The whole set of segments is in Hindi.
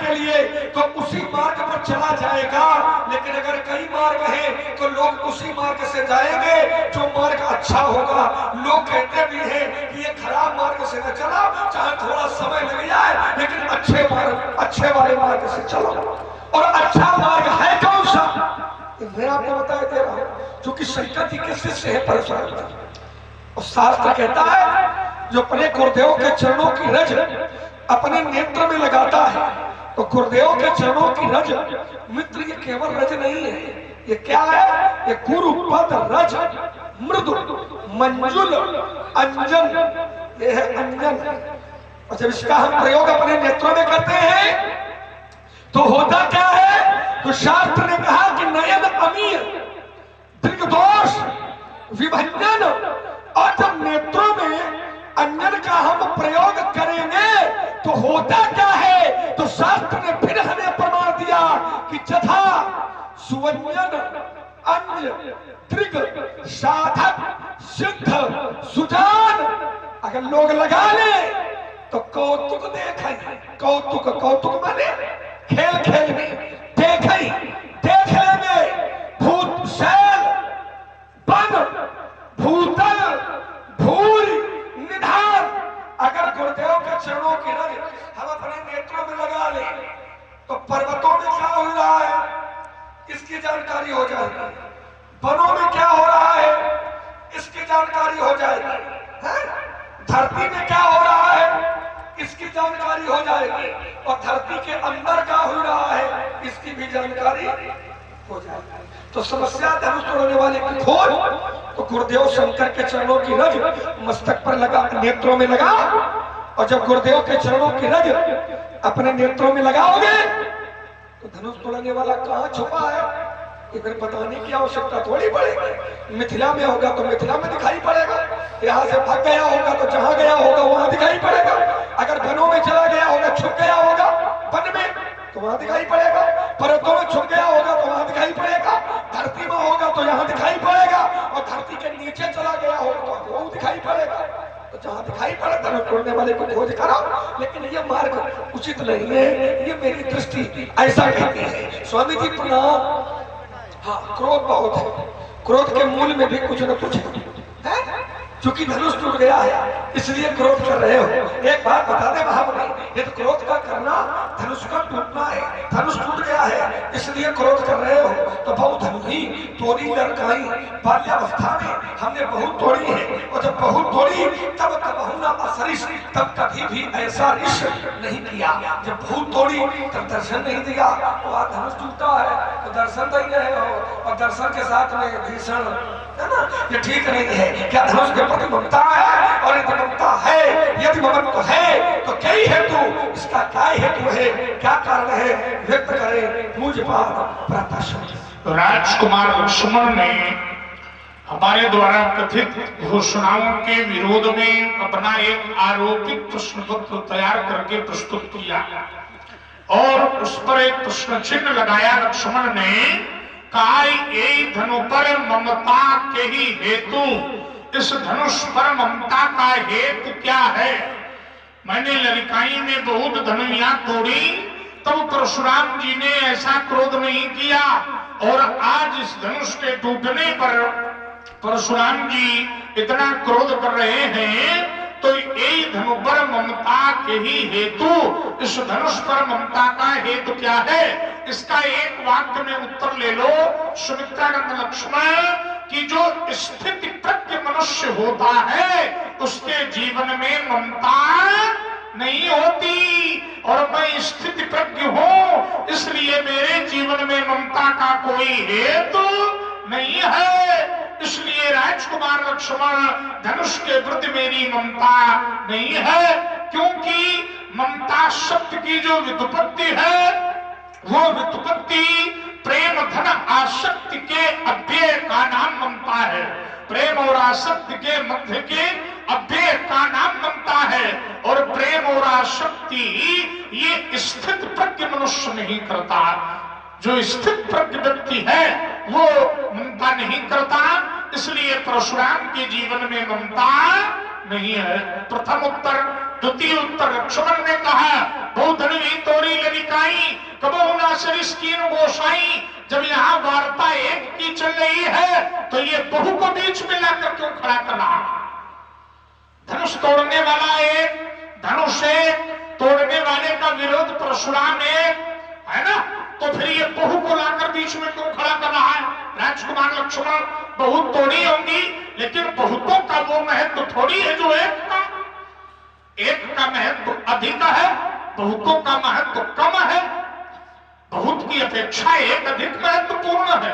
के लिए तो उसी मार्ग पर चला जाएगा। लेकिन अगर कई मार्ग हैं तो लोग उसी मार्ग से जाएंगे जो मार्ग अच्छा होगा। लोग कहते भी हैं कि ये खराब मार्ग से न चला, चाहे थोड़ा समय लग जाए, लेकिन अच्छे वाले मार्ग से चलो। और अच्छा मार्ग है कौन सा, मैं आपको बता दे रहा हूं, जो कि शंकर जी के शिष्य है परशुराम जी। और शास्त्र कहता है जो अपने गुरुदेव के चरणों की रज अपने नेत्र में लगाता है, तो गुरुदेव के चरणों की रज मित्र ये केवल रज नहीं है, ये क्या है, ये गुरु पद रज मृदु मंजुल अंजन, ये है अंजन। और जब इसका हम प्रयोग अपने नेत्रों में करते हैं तो होता क्या है, तो शास्त्र ने कहा कि नयन अमीर दृग्दोष विभंजन। और जब नेत्रों में अंजन का हम प्रयोग करेंगे तो होता क्या है, तो शास्त्र ने फिर हमें प्रमाण दिया कि जथा सुवंजन अंज दृग साधक सिद्ध सुजान। अगर लोग लगा ले तो कौतुक देखें, कौतुक माने खेल खेल में देख लेंगे, भूत शैल बन भूतल भूरी निधान। अगर गुरुदेव के चरणों की रज हम अपने नेत्रों में लगा ले तो पर्वतों में क्या हो रहा है इसकी जानकारी हो जाएगी, वनों में क्या हो रहा है इसकी जानकारी हो जाएगी, धरती में क्या हो रहा है इसकी जानकारी हो जाएगी, और धरती के अंदर क्या हो रहा है इसकी भी जानकारी हो जाएगी। तो समस्या धनुष तोड़ने वाले की खोज, तो गुरुदेव शंकर के चरणों की रज मस्तक पर लगा, नेत्रों में लगा। और जब गुरुदेव के चरणों की रज अपने नेत्रों में लगाओगे तो धनुष तोड़ने वाला कहाँ छुपा है इधर बताने की आवश्यकता थोड़ी पड़ेगी। मिथिला में होगा तो मिथिला में दिखाई पड़ेगा, यहाँ से भाग गया होगा तो जहां गया होगा वहां दिखाई पड़ेगा। अगर वनों में चला गया होगा, छुप गया होगा वन में तो वहां दिखाई पड़ेगा, पर्वतों में छुप गया होगा तो वहां दिखाई पड़ेगा, धरती में होगा तो यहाँ दिखाई पड़ेगा, और धरती के नीचे चला गया होगा तो वो दिखाई पड़ेगा। तो जहाँ दिखाई पड़े धनुष तोड़ने वाले को खोज करो, लेकिन ये मार्ग उचित नहीं है, ये मेरी दृष्टि ऐसा कहती है। स्वामी जी प्रणाम। हाँ, क्रोध बहुत है, क्रोध के मूल में भी कुछ न कुछ है, क्योंकि धनुष टूट गया है इसलिए क्रोध कर रहे हो। एक बात बता दे महामुनि, ये तो क्रोध का करना धनुष का टूटना है, धनुष टूट गया है इसलिए क्रोध कर रहे हो। तो बहु धनुही तोड़ी लड़काई, बाल्यावस्था में हमने बहुत तोड़ी है, और जब बहुत तोड़ी तब कबहू ना असरिश, तब कभी भी ऐसा रिश नहीं किया। जब बहुत तोड़ी तब दर्शन नहीं दिया, तो आज धनुष टूटा है तो दर्शन दे रहे हो, और दर्शन के साथ में भीषण है ना, ये ठीक नहीं है। क्या धनुष के प्रति ममता है? और यदि ममता है, यदि ममत्व है तो क्या हेतु, इसका क्या हेतु है, क्या कारण है, व्यक्त करें मुझ पाद प्रत्याशा। राजकुमार लक्ष्मण ने हमारे द्वारा कथित घोषणाओं के विरोध में अपना एक आरोपित प्रश्न पत्र तैयार करके प्रस्तुत किया और उस पर एक प्रश्न चिन्ह लगाया। लक्ष्मण ने कहा यही धनु पर ममता के ही हेतु, इस धनुष पर ममता का हेतु क्या है? मैंने ललिकाई में बहुत धनुइयां तोड़ी, तब परशुराम जी ने ऐसा क्रोध नहीं किया, और आज इस धनुष के टूटने पर परशुराम जी इतना क्रोध कर रहे हैं। तो यही धनु पर ममता के ही हेतु, इस धनुष पर ममता का हेतु क्या है? इसका एक वाक्य में उत्तर ले लो सुमित्रानंद लक्ष्मण, कि जो स्थिति प्रज्ञ मनुष्य होता है उसके जीवन में ममता नहीं होती, और मैं स्थिति प्रज्ञ हूं इसलिए मेरे जीवन में ममता का कोई हेतु नहीं है। इसलिए राजकुमार लक्ष्मण, धनुष के प्रति मेरी ममता नहीं है, क्योंकि ममता शब्द की जो व्युत्पत्ति है वो व्युत्पत्ति प्रेम धन आसक्ति के अव्यय का नाम ममता है। प्रेम और आसक्ति के मध्य के अव्यय का नाम ममता है, और प्रेम और आसक्ति ये स्थित प्रज्ञ मनुष्य नहीं करता। जो स्थित प्रज्ञ व्यक्ति है वो ममता नहीं करता, इसलिए परशुराम के जीवन में ममता नहीं है। प्रथम उत्तर द्वितीय उत्तर लक्ष्मण ने कहा बहुधनवी तोरी ललिकाई कबो ना सरिस कीन गोसाई। जब यहाँ वार्ता एक की चल रही है तो ये बहु को बीच में लाकर क्यों खड़ा कर रहा? धनुष तोड़ने वाला एक, धनुष एक, तोड़ने वाले का विरोध परशुराम एक, है ना? तो फिर ये बहु को लाकर बीच में क्यों खड़ा कर रहा है? राजकुमार लक्ष्मण, बहुत तोड़ी होंगी लेकिन बहुतों का वो महत्व थोड़ी है जो एक का महत्व अधिक है, बहुतों का महत्व कम है। बहुत की अपेक्षा एक अधिक महत्वपूर्ण है,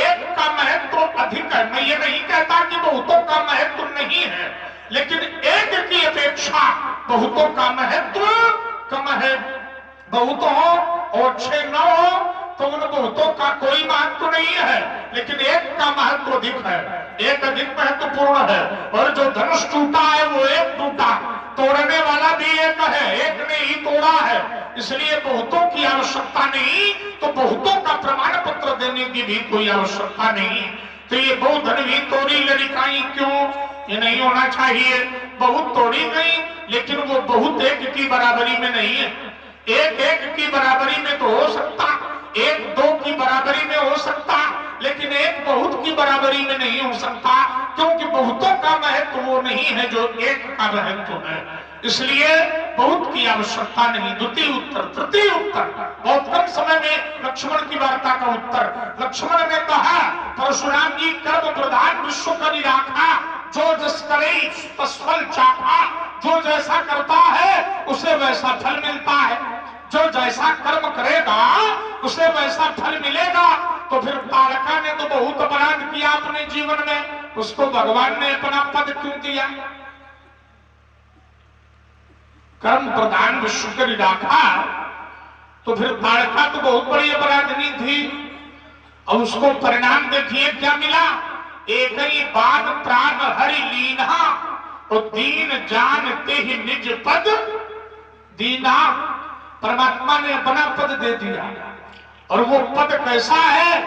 एक का महत्व अधिक है। मैं ये नहीं कहता कि बहुतों का महत्व नहीं है, लेकिन एक की अपेक्षा बहुतों का महत्व कम है। बहुत हो और 6 न हो तो उन बहुतों का कोई महत्व नहीं है, लेकिन एक का महत्व अधिक है, एक अधिक महत्वपूर्ण है। और जो धनुष टूटा है वो एक टूटा, तोड़ने वाला भी एक है, एक ने ही तोड़ा है, इसलिए बहुतों की आवश्यकता नहीं, तो बहुतों का प्रमाण पत्र देने की भी कोई आवश्यकता नहीं। तो ये बहुधनवी तोड़ी ललिकाई क्यों? ये नहीं होना चाहिए। बहुत तोड़ी गई लेकिन वो बहुत एक की बराबरी में नहीं है। एक एक की बराबरी में तो हो सकता, एक दो की बराबरी में हो सकता, लेकिन एक बहुत की बराबरी में नहीं हो सकता, क्योंकि बहुतों का महत्व वो नहीं है जो एक का महत्व है। इसलिए बहुत की आवश्यकता नहीं। द्वितीय उत्तर। तृतीय उत्तर बहुत कम समय में लक्ष्मण की वार्ता का उत्तर। लक्ष्मण ने कहा परशुराम जी कर्म प्रधान विश्व करी राखा, जो जस करे तस्फल चाखा। जो जैसा करता है उसे वैसा फल मिलता है, जो जैसा कर्म करेगा उसे वैसा फल मिलेगा। तो फिर तारका ने तो बहुत अपराध किया अपने जीवन में, उसको भगवान ने अपना पद क्यों दिया? कर्म प्रधान विश्व करी राखा, तो फिर तारका तो बहुत बड़ी अपराधनी थी, और उसको परिणाम देखिए क्या मिला। एक ही बात प्राण हरि लीना, और दीन जानते ही निज पद दीना। परमात्मा ने अपना पद दे दिया, और वो पद कैसा है?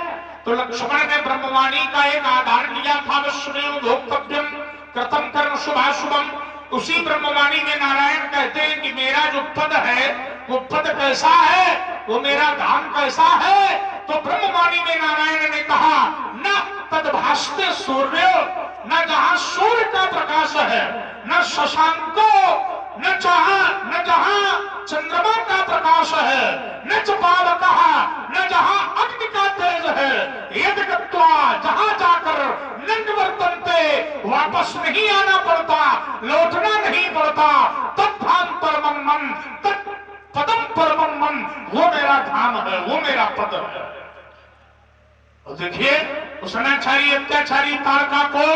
तो लक्ष्मण ने ब्रह्मवाणी का एक आधार लिया था, विश्वमेव भोक्तव्यम कृतं कर्म शुभाशुभम। उसी ब्रह्मवाणी में नारायण कहते हैं कि मेरा जो पद है वो पद कैसा है, वो मेरा धाम कैसा है। तो ब्रह्मवाणी में नारायण ने कहा न तद भास्ते सूर्य, न जहां सूर्य का प्रकाश है, न शशांको, न जहां चंद्रमा का प्रकाश है, न च पावकः, न जहां अग्नि का तेज है। यदि गत्वा, जहां जाकर नंद वर्तन्ते, वापस नहीं आना पड़ता, लौटना नहीं पड़ता। तत्धाम परमं मम, तत्पदम परमं मम, वो मेरा धाम है, वो मेरा पद है। और देखिए उस अनाचारी अत्याचारी तारका को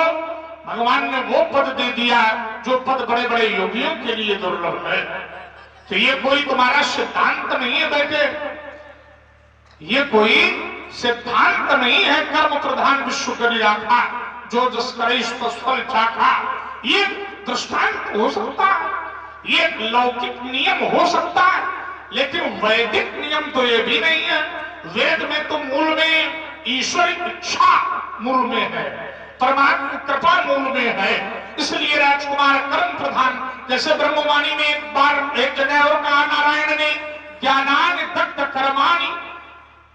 भगवान ने वो पद दे दिया जो पद बड़े बड़े योगियों के लिए दुर्लभ है। तो ये कोई तुम्हारा सिद्धांत नहीं है बेटे, ये कोई सिद्धांत नहीं है। कर्म प्रधान विश्व करी राखा, जो जस करे तस्फल चाखा। ये दृष्टांत हो सकता है, ये लौकिक नियम हो सकता है, लेकिन वैदिक नियम तो ये भी नहीं है। वेद में तो मूल में ईश्वर इच्छा मूल में है, परमात्मा कृपा मूल में है। इसलिए राजकुमार कर्म प्रधान, जैसे ब्रह्मवाणी में एक बार एक जगह और कहा नारायण ने, ज्ञानान दग्ध कर्माणि,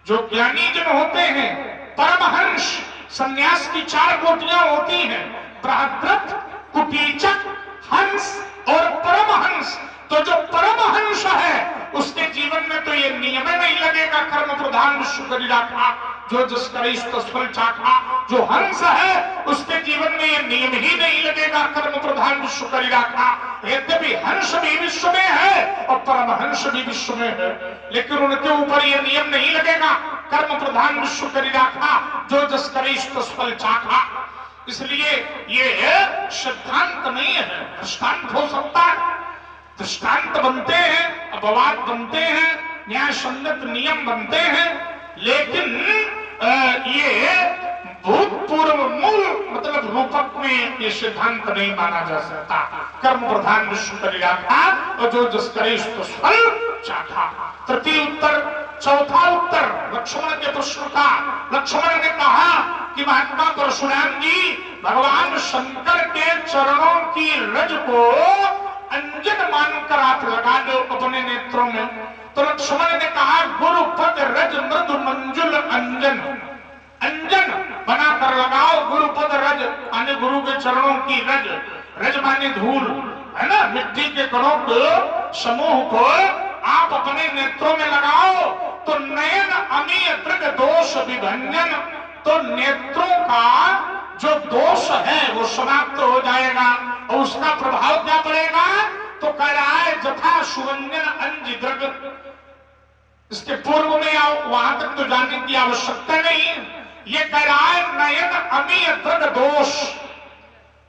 जो ज्ञानी जन होते हैं, परमहंस, संन्यास की 4 कोटियां होती हैं, बृहद्रथ, कुटीचक, हंस और परमहंस। तो जो परमहंस है उसके जीवन में तो ये नियम नहीं लगेगा कर्म प्रधान विश्व करी राखा, जो जिस करे तस्फल चाखा। जो हंस है उसके जीवन में ये नियम ही नहीं लगेगा कर्म प्रधान विश्व करी राखा। यद्यपि हंस भी विश्व में है और परमहंस भी विश्व में है, लेकिन उनके ऊपर ये नियम नहीं लगेगा कर्म प्रधान विश्व करी राखा, जो जिस करे तस्फल चाखा। इसलिए ये सिद्धांत नहीं है, दृष्टांत हो सकता है। दृष्टांत बनते हैं, अपवाद बनते हैं, न्याय संगत नियम बनते हैं, लेकिन ये भूतपूर्व मूल मतलब रूपक में ये सिद्धांत नहीं माना जा सकता। कर्म प्रधान विश्व करी राखा, और जो जिस करे उसको फल चाखा। तृतीय उत्तर। चौथा उत्तर लक्ष्मण के प्रश्न का। लक्ष्मण ने कहा कि महात्मा परशुराम जी, भगवान शंकर के चरणों की रज को अन्य अंजन मानकर आप लगा लो अपने नेत्रों में। तो लक्ष्मण ने कहा गुरुपद रज मृदु मंजुल अंजन, अंजन बनाकर लगाओ गुरुपद रज, माने गुरु के चरणों की रज, रज माने धूल है ना, मिट्टी के कणों को समूह को आप अपने नेत्रों में लगाओ तो नयन अमीय दृढ़ दोष विभंजन, तो नेत्रों का जो दोष है वो समाप्त हो जाएगा। और उसका प्रभाव क्या पड़ेगा? तो कह रहा है जथा सुरंजन अंज दृग। इसके पूर्व में आओ, वहां तक तो जानने की आवश्यकता नहीं है। ये कह रहा है नयन अमीय दृढ़ दोष,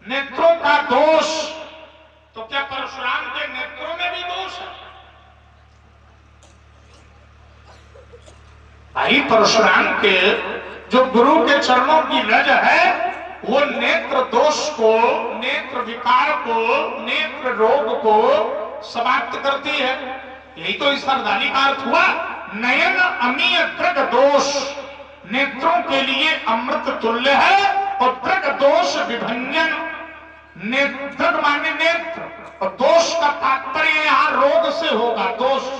नेत्रों का दोष। तो क्या परशुराम के नेत्रों में भी दोष है? भाई परशुराम के जो गुरु के चरणों की रज है वो नेत्र दोष को, नेत्र विकार को, नेत्र रोग को समाप्त करती है। यही तो इस अर्धाली का अर्थ हुआ। नयन अमीय दृग दोष, नेत्रों के लिए अमृत तुल्य है। और दृग दोष विभंजन, दृग माने नेत्र, और दोष का तात्पर्य यहाँ रोग से होगा, दोष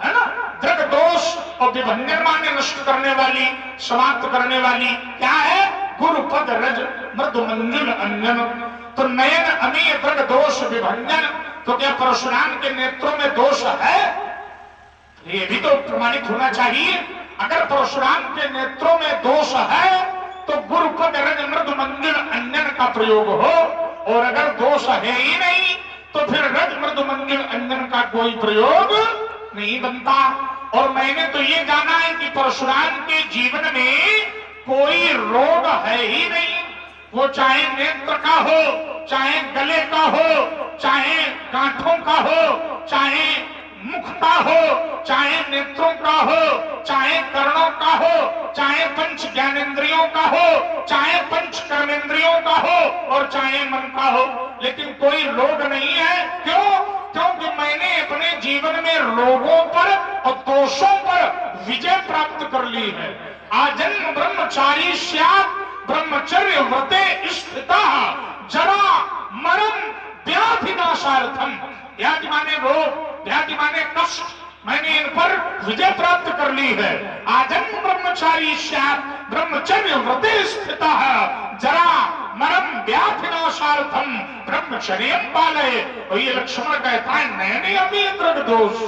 है ना। दृग दोष और विभंजन माने नष्ट करने वाली, समाप्त करने वाली। क्या है? गुरुपद रज मृदु मंजुल अंजन। तो नयन अमीय दृग दोष विभंजन। तो क्या परशुराम के नेत्रों में दोष है? ये भी तो प्रमाणित होना चाहिए। अगर परशुराम के नेत्रों में दोष है तो गुरुपद रज मृदु मंजुल अंजन का प्रयोग हो, और अगर दोष है ही नहीं तो फिर रज मृदु मंजुल अंजन का कोई प्रयोग नहीं बनता। और मैंने तो ये जाना है कि परशुराम के जीवन में कोई रोग है ही नहीं। वो चाहे नेत्र का हो, चाहे गले का हो, चाहे गांठों का हो, चाहे मुख का हो, चाहे नेत्रों का हो, चाहे कर्णों का हो, चाहे पंच ज्ञानेंद्रियों का हो, चाहे पंच कर्मेंद्रियों का हो, और चाहे मन का हो, लेकिन कोई रोग नहीं है। क्यों? क्योंकि मैंने अपने जीवन में रोगों पर और दोषों पर विजय प्राप्त कर ली है। आजन्म ब्रह्मचारी स्यात् ब्रह्मचर्य व्रते स्थितः जरा मरण व्याधि नाशार्थम। व्याधि माने रोग, व्याधि माने कष्ट, मैंने इन पर विजय प्राप्त कर ली है। आजन्म ब्रह्मचारी स्यात् ब्रह्मचर्य व्रते स्थितः जरा मरण व्याधि नाशार्थम ब्रह्मचर्यम पालय। और ये लक्ष्मण कहता है नयने अमीय दृग दोष।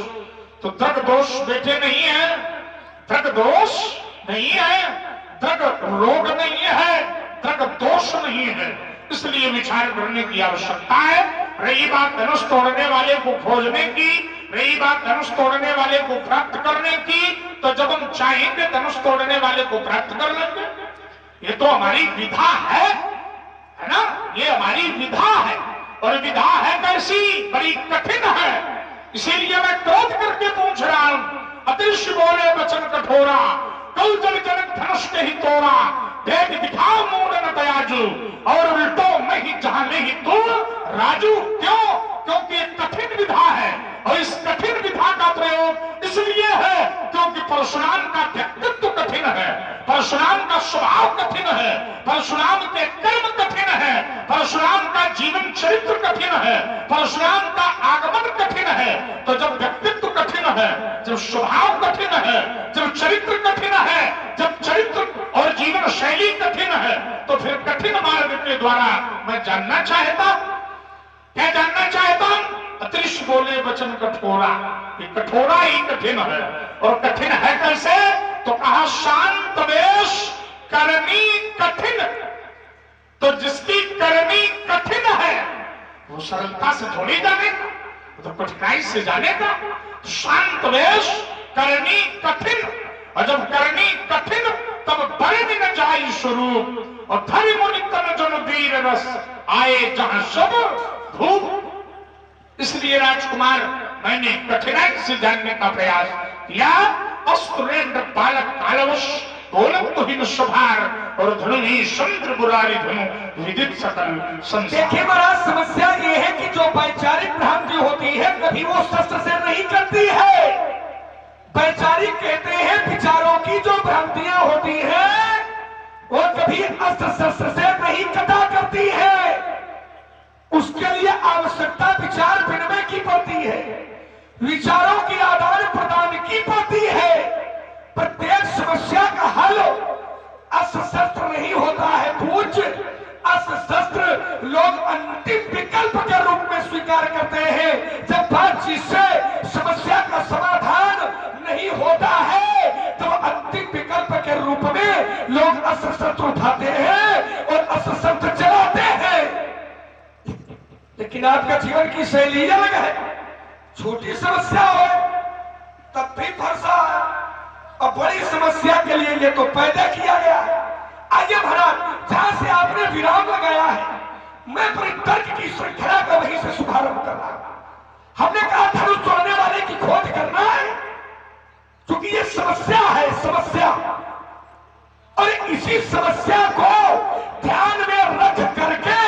तो दृग दोष बेटे नहीं है, दृग दोष नहीं है, दृग रोग नहीं है, दृग दोष नहीं है। इसलिए विचार करने की आवश्यकता है। रही बात धनुष तोड़ने वाले को खोजने की, रही बात धनुष तोड़ने वाले को प्राप्त करने की, तो जब हम चाहेंगे धनुष तोड़ने वाले को प्राप्त कर लेंगे। ये तो हमारी विधा है ना, ये हमारी विधा है। और विधा है कैसी? बड़ी कठिन है। इसीलिए मैं क्रोध करके पूछ रहा हूं। अतिश बोले वचन कठोरा, कल जल जनक धनुष के ही तोड़ा, देख दिखाओ मूड न दयाजू, और उल्टो मैं ही जहां ले ही तू राजू। क्यों? क्योंकि एक कठिन विधा है। और इस कठिन विधा का प्रयोग इसलिए है क्योंकि परशुराम का व्यक्तित्व कठिन है, परशुराम का स्वभाव कठिन है, परशुराम के कर्म कठिन है, परशुराम का जीवन चरित्र कठिन है, परशुराम का आगमन कठिन है। तो जब व्यक्तित्व कठिन है, जब स्वभाव कठिन है, जब चरित्र कठिन है, जब चरित्र और जीवन शैली कठिन है, तो फिर कठिन मार्ग के द्वारा मैं जानना चाहता, क्या जानना चाहता हूं? अतिश बोले वचन कठोरा। ये कठोरा ही कठिन है। और कठिन है कैसे? तो कहा शांत वेश करनी कठिन। तो जिसकी करनी कठिन है वो सरलता से थोड़ी जानेगा, तो कठिनाई से जानेगा। शांत वेश करनी कठिन, और जब करनी कठिन तब बड़े न जाई स्वरूप, और धरि मुनि तन जन वीर रस आए जहां सब भूप। इसलिए राजकुमार मैंने कठिनाई से जानने का प्रयास किया। अस्त्रेंद्र बालक कालवश गोलक तो ही सुभार, और धनु ही समुद्र बुरारी धनु विदित सकल संसार। देखिए महाराज, समस्या ये है कि जो वैचारिक भ्रांति होती है कभी वो शस्त्र से नहीं चलती है। वैचारिक कहते हैं विचारों की जो भ्रांतियां होती हैं वो कभी अस्त्र शस्त्र से नहीं कटा करती है। उसके लिए आवश्यकता विचार विनिमय की नहीं होता है पूज्य। अस्त्र शस्त्र लोग अंतिम विकल्प के रूप में स्वीकार करते हैं। जब बातचीत से समस्या का समाधान नहीं होता है तो अंतिम विकल्प के रूप में लोग अस्त्र शस्त्र उठाते हैं और अस्त्र शस्त्र चलाते हैं। लेकिन आपका जीवन की शैली अलग है। छोटी समस्या हो तब भी फरसा है, और बड़ी समस्या के लिए ये तो पैदा किया गया है। आइए महाराज, जहां से आपने विराम लगाया है, मैं परितर्क की श्रृंखला का वहीं से शुभारंभ कर रहा हूं। हमने कहा धनुष तोड़ने वाले की खोज करना है, क्योंकि ये समस्या है, समस्या। और इसी समस्या को ध्यान में रख करके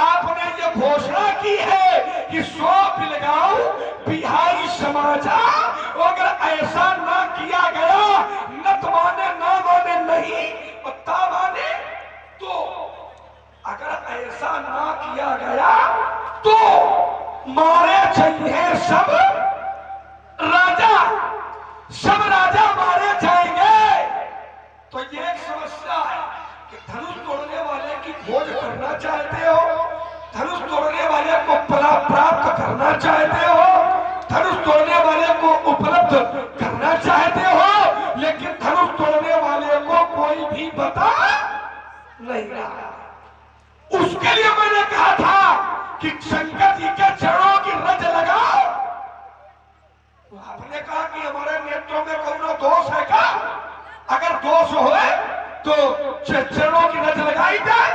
आपने ये घोषणा की है कि सो बिलगाओ बिहारी समाजा। अगर ऐसा ना किया गया, न तो माने ना माने नहीं, और ता माने तो। अगर ऐसा ना किया गया तो मारे चाहिए सब राजा, सब राजा मारे जाएंगे। तो ये एक समस्या है कि धनुष तोड़ने वाले की खोज करना चाहते हो, धनुष तोड़ने वाले को प्राप्त करना चाहते हो, धनुष तोड़ने वाले को उपलब्ध करना चाहते हो, लेकिन धनुष तोड़ने वाले को कोई भी बता नहीं रहा। उसके लिए मैंने कहा था कि शंकर जी के चरणों की रज लगाओ। आपने कहा कि हमारे नेत्रों में कोई दोष है क्या? अगर दोष हो तो चरणों की रज लगाई जाए,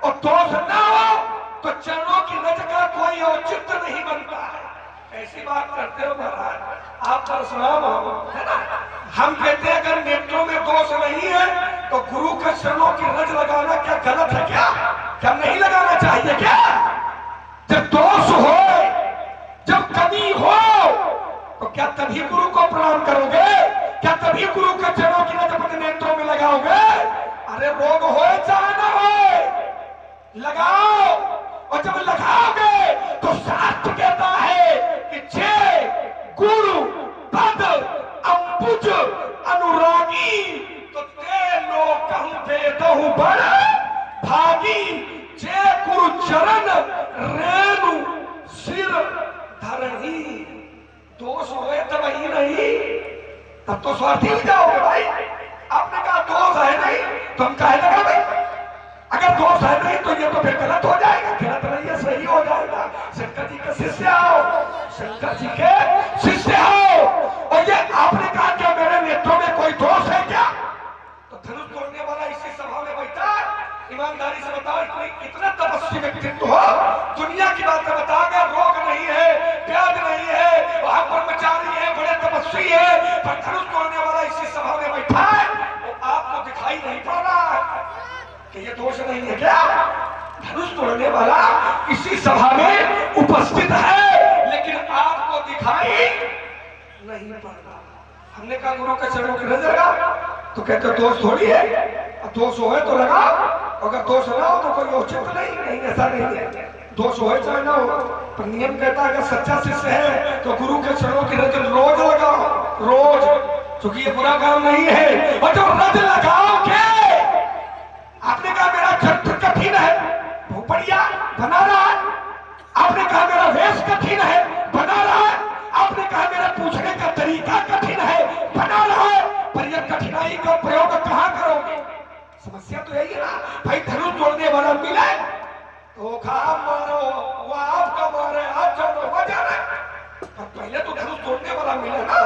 और दोष ना हो तो चरणों की रज का कोई औचित्य नहीं बनता है। ऐसी बात करते हो महाराज, आप परशुराम हो, है ना? हम कहते हैं अगर नेत्रों में दोष नहीं है तो गुरु के चरणों की रज लगाना क्या गलत है क्या? क्या नहीं लगाना चाहिए क्या? जब दोष हो, जब कमी हो, तो क्या तभी गुरु को प्रणाम करोगे? क्या तभी गुरु के चरणों की रज अपने नेत्रों में लगाओगे? अरे रोग हो चाहे ना हो, लगाओ। और जब लगाओगे तो शास्त्र कहता है कि जे गुरु पद अंबुज अनुरागी, तो ते लोग कहूं बेदहु बड़ भागी। जे गुरु चरण रेणु सिर धरही। दोष हुए तब ही नहीं, तब तो स्वार्थी हो जाओगे भाई। आपने कहा दोष है नहीं तो हम कहे लगा भाई, अगर दोष है नहीं तो ये तो फिर गलत हो जाएगा। गलत नहीं है, सही हो जाएगा। शंकर जी के शिष्य हो, शंकर जी के शिष्य हो। और ये आपने कहा क्या मेरे नेत्रों में कोई दोष है क्या? तो धनुष तोड़ने वाला इसी सभा में बैठा है। ईमानदारी से बताओ, इतना तपस्वी व्यक्तित्व हो, दुनिया की बातें बता गया, रोग नहीं है, व्याध नहीं है, वहां ब्रह्मचारी है, बड़े तपस्वी है, पर धनुष तोड़ने वाला इसी सभा में बैठा है। वो आपको दिखाई नहीं पड़ रहा है कि ये दोष नहीं है क्या? धनुष तोड़ने वाला इसी सभा में उपस्थित है, लेकिन आपको दिखाई नहीं पड़ रहा। हमने कहा गुरु के चरणों की रज लगा, तो कहते दोष थोड़ी है, दोष हो तो लगा। अगर दोष ना हो तो कोई औचित्य नहीं, ऐसा नहीं है। दोष हो चाहे ना हो, पर नियम कहता है अगर सच्चा शिष्य है तो गुरु के चरणों की रज रोज लगाओ, रोज, क्योंकि ये बुरा काम नहीं है। और जब रज लगाओगे, आपने कहा मेरा चरित्र कठिन है, बढ़िया बना रहा है। आपने कहा मेरा वेश कठिन है, बना रहा है। आपने कहा मेरा पूछने का तरीका कठिन है, बना रहा है। पर यह कठिनाई का प्रयोग कहां करोगे? समस्या तो यही है ना भाई। धनुष तोड़ने वाला मिले तो खाम मारो, वो आपका मारे, आप जानो वो जाने। पर पहले तो धनुष तोड़ने वाला मिले ना,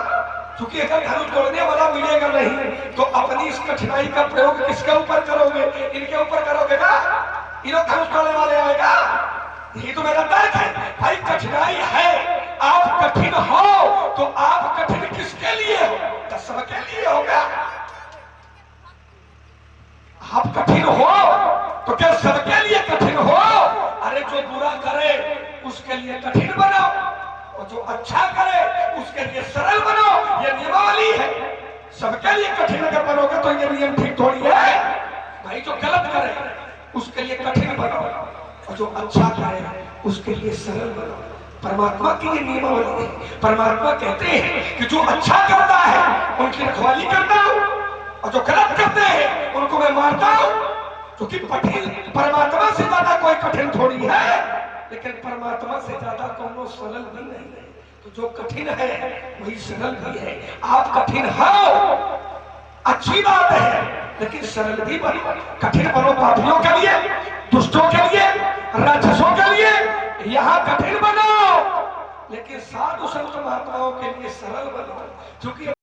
क्योंकि अगर धनुष तोड़ने वाला मिलेगा नहीं तो अपनी इस कठिनाई का प्रयोग किसके ऊपर करोगे? इनके ऊपर करोगे ना? इन्हों धनुष तोड़ने वाले आएगा। यही तो मेरा तर्क है भाई। कठिनाई है, आप कठिन हो तो आप कठिन किसके लिए हो? तो सबके लिए होगा। आप कठिन हो तो क्या सबके लिए कठिन हो? अरे जो बुरा करे उसके लिए कठिन बनो, और जो अच्छा करे उसके लिए सरल बनो। ये नियमावली है। सबके लिए कठिन अगर बनोगे तो ये नियम ठीक थोड़ी है भाई। जो गलत करे उसके लिए कठिन बनो, और जो अच्छा करे उसके लिए सरल बनो। परमात्मा की ये नियमावली है। परमात्मा कहते हैं कि जो अच्छा करता है उनकी रखवाली करता हूं, और जो गलत करते हैं उनको मैं मारता हूं। क्योंकि कठिन परमात्मा से ज्यादा कोई कठिन थोड़ी है, लेकिन परमात्मा से ज्यादा कोनो सरल भी नहीं है। तो जो कठिन है वही सरल भी है। आप कठिन हो, अच्छी बात है, लेकिन सरल भी बनो। कठिन बनो पापियों के लिए, दुष्टों के लिए, राक्षसों के लिए, यहाँ कठिन बनो, लेकिन साधु संत महात्माओं के लिए सरल बनो। क्योंकि